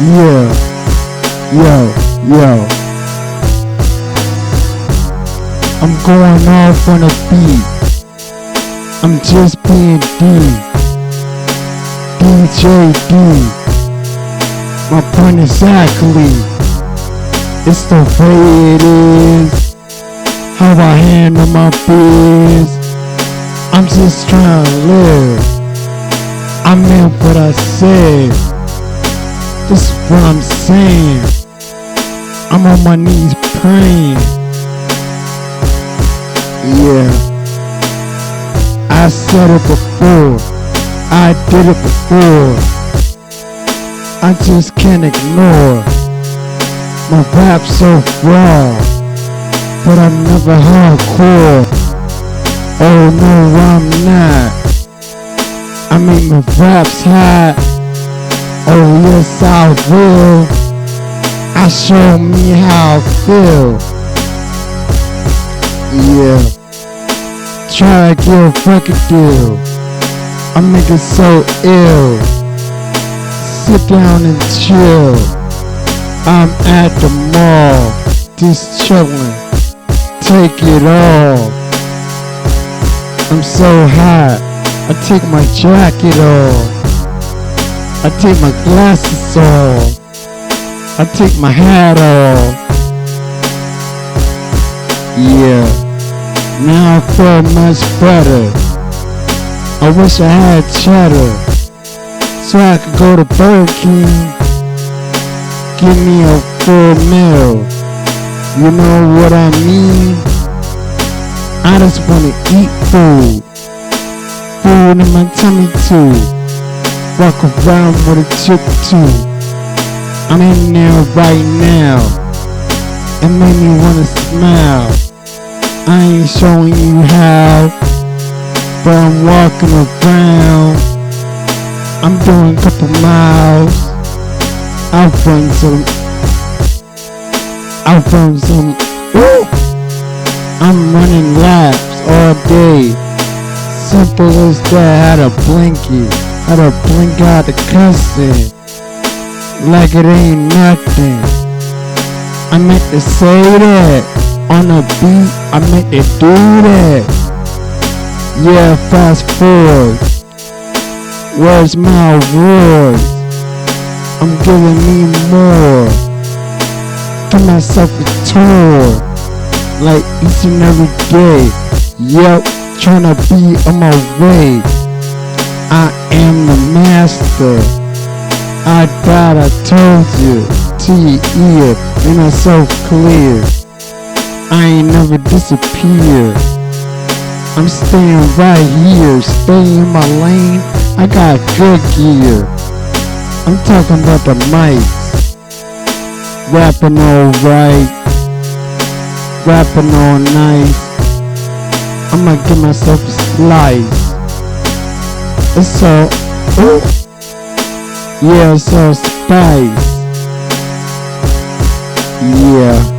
Yeah, yo. I'm going off on a beat. I'm just being DJ D. My point exactly. It's the way it is. How I handle my biz. I'm just trying to live. I meant what I said. This is what I'm saying. I'm on my knees praying. Yeah. I said it before. I did it before. I just can't ignore. My rap's so raw, but I'm never hardcore. Oh no, I'm not. I mean my rap's hot. Oh yes, I will. I show me how I feel. Yeah. Try to get a fucking deal. I make it so ill. Sit down and chill. I'm at the mall, just chillin'. Take it all. I'm so hot. I take my jacket off. I take my glasses off. I take my hat off. Yeah. Now I feel much better. I wish I had cheddar, so I could go to Burger King. Give me a full meal. You know what I mean? I just wanna eat food. Food in my tummy too. Walk around with a chick too. I'm in there right now. It made me wanna smile. I ain't showing you how, but I'm walking around. I'm doing a couple miles. I'll run some. Woo! I'm running laps all day. Simple as that. Had a blinky. Had to blink out the cussing. Like it ain't nothing. I meant to say that. On a beat, I meant to do that. Yeah, fast forward. Where's my awards? I'm giving me more. Give myself a tour. Like each and every day. Yep, tryna be on my way. I am the master. I thought I told you to your ear, and it's so clear. I ain't never disappear. I'm staying right here, stay in my lane. I got good gear. I'm talking about the mics. Rapping all right, rapping all nice. I'ma give myself a slice. It's so, ooh. Yeah, it's all spice. Yeah.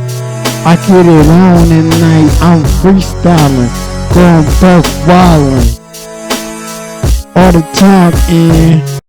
I get it on at night, I'm freestyling, going buck wildin'. All the time in